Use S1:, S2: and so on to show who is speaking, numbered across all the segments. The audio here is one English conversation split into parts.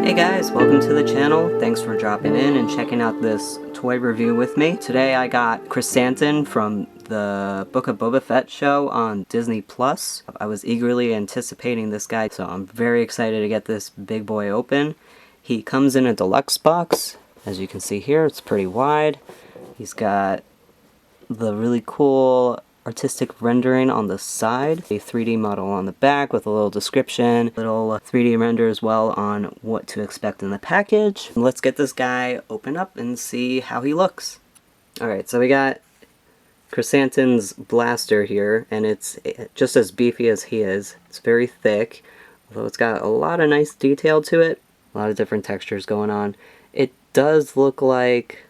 S1: Hey guys, welcome to the channel. Thanks for dropping in and checking out this toy review with me. Today I got Krrsantan from the Book of Boba Fett show on Disney Plus. I was eagerly anticipating this guy, so I'm very excited to get this big boy open. He comes in a deluxe box. As you can see here, it's pretty wide. He's got the really cool artistic rendering on the side, a 3D model on the back with a little description, little 3D render as well on what to expect in the package. Let's get this guy open up and see how he looks. Alright, so we got Krrsantan's blaster here, and it's just as beefy as he is. It's very thick, although it's got a lot of nice detail to it, a lot of different textures going on. It does look like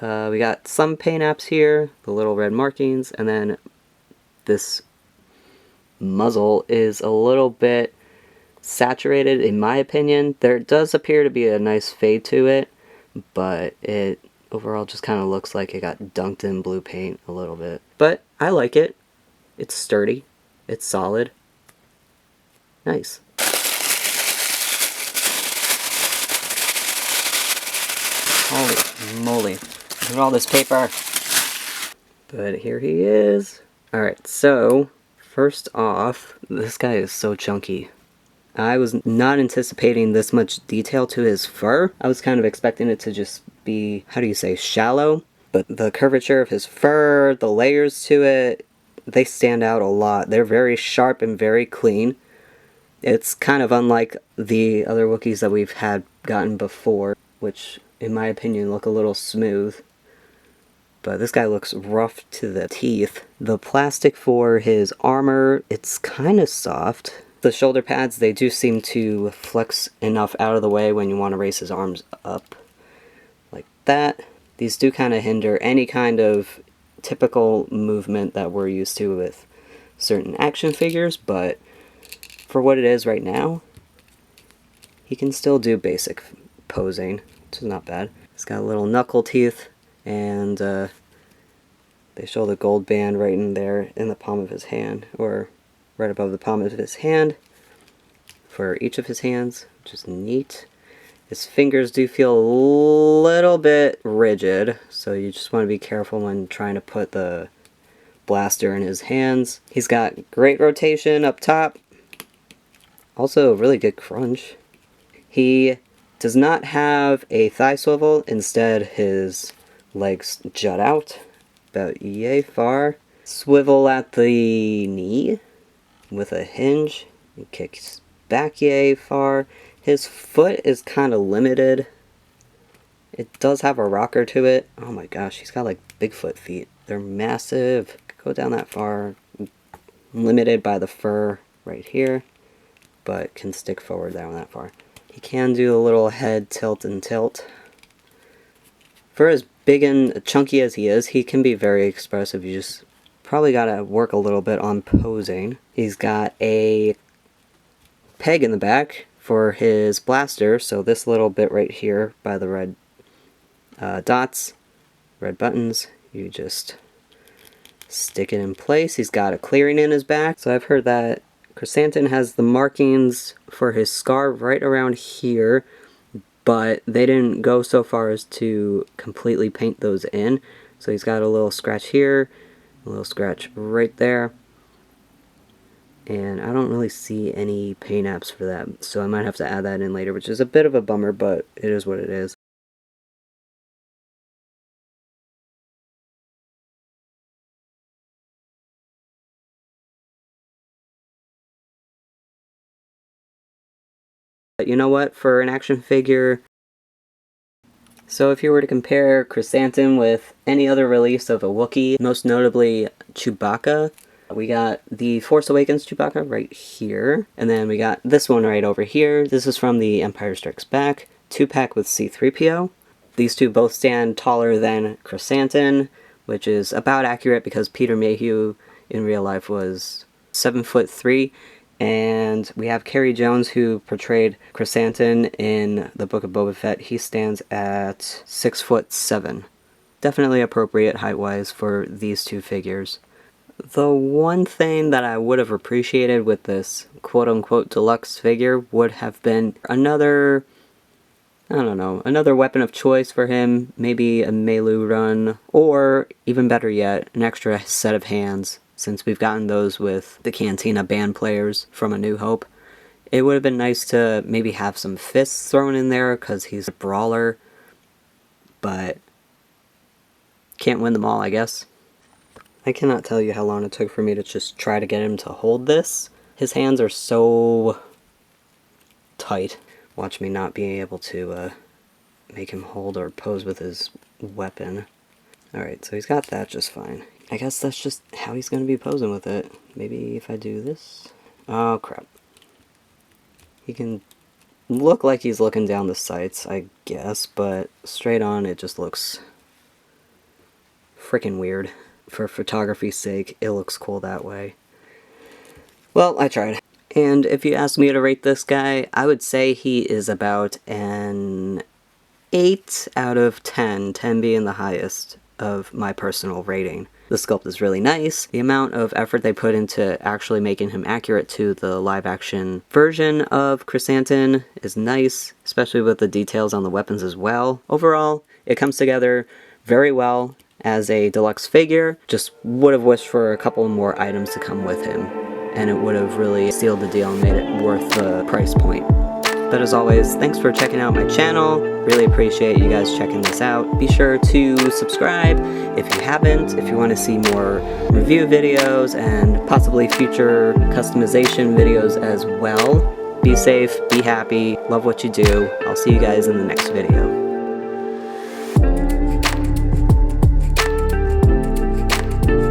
S1: we got some paint apps here, the little red markings, and then this muzzle is a little bit saturated in my opinion. There does appear to be a nice fade to it, but it overall just kind of looks like it got dunked in blue paint a little bit. But I like it. It's sturdy. It's solid. Nice. Holy moly. Look at all this paper. But here he is. Alright, so first off, this guy is so chunky. I was not anticipating this much detail to his fur. I was kind of expecting it to just be, how do you say, shallow. But the curvature of his fur, the layers to it, they stand out a lot. They're very sharp and very clean. It's kind of unlike the other Wookiees that we've gotten before, which in my opinion look a little smooth. But this guy looks rough to the teeth. The plastic for his armor, it's kind of soft. The shoulder pads, they do seem to flex enough out of the way when you want to raise his arms up. Like that. These do kind of hinder any kind of typical movement that we're used to with certain action figures, but for what it is right now, he can still do basic posing, which is not bad. He's got little knuckle teeth. And they show the gold band right in there in the palm of his hand, or right above the palm of his hand for each of his hands, which is neat. His fingers do feel a little bit rigid, so you just want to be careful when trying to put the blaster in his hands. He's got great rotation up top, also really good crunch. He does not have a thigh swivel, instead his legs jut out about yay far. Swivel at the knee with a hinge. He kicks back yay far. His foot is kind of limited. It does have a rocker to it. Oh my gosh, he's got like Bigfoot feet. They're massive. Go down that far. Limited by the fur right here, but can stick forward down that far. He can do a little head tilt and tilt. For as big and chunky as he is, he can be very expressive. You just probably gotta work a little bit on posing. He's got a peg in the back for his blaster, so this little bit right here by the red dots, red buttons, you just stick it in place. He's got a clearing in his back, so I've heard that Krrsantan has the markings for his scar right around here, but they didn't go so far as to completely paint those in. So he's got a little scratch here, a little scratch right there, and I don't really see any paint apps for that, so I might have to add that in later, which is a bit of a bummer, but it is what it is. But you know what, for an action figure, so if you were to compare Krrsantan with any other release of a Wookiee, most notably Chewbacca, we got the Force Awakens Chewbacca right here, and then we got this one right over here. This is from the Empire Strikes Back 2-pack with C-3PO. These two both stand taller than Krrsantan, which is about accurate because Peter Mayhew in real life was 7'3", and we have Kerry Jones, who portrayed Krrsantan in the Book of Boba Fett. He stands at 6'7". Definitely appropriate height-wise for these two figures. The one thing that I would have appreciated with this quote-unquote deluxe figure would have been another, I don't know, another weapon of choice for him, maybe a melee run, or even better yet, an extra set of hands, since we've gotten those with the Cantina band players from A New Hope. It would have been nice to maybe have some fists thrown in there, because he's a brawler, but can't win them all, I guess. I cannot tell you how long it took for me to just try to get him to hold this. His hands are so tight. Watch me not being able to make him hold or pose with his weapon. Alright, so he's got that just fine. I guess that's just how he's going to be posing with it. Maybe if I do this? Oh, crap. He can look like he's looking down the sights, I guess, but straight on it just looks freaking weird. For photography's sake, it looks cool that way. Well, I tried. And if you ask me to rate this guy, I would say he is about an 8 out of 10, 10 being the highest of my personal rating. The sculpt is really nice. The amount of effort they put into actually making him accurate to the live-action version of Krrsantan is nice, especially with the details on the weapons as well. Overall, it comes together very well as a deluxe figure. Just would have wished for a couple more items to come with him, and it would have really sealed the deal and made it worth the price point. But as always, thanks for checking out my channel. Really appreciate you guys checking this out. Be sure to subscribe if you haven't, if you want to see more review videos and possibly future customization videos as well. Be safe, be happy, love what you do. I'll see you guys in the next video.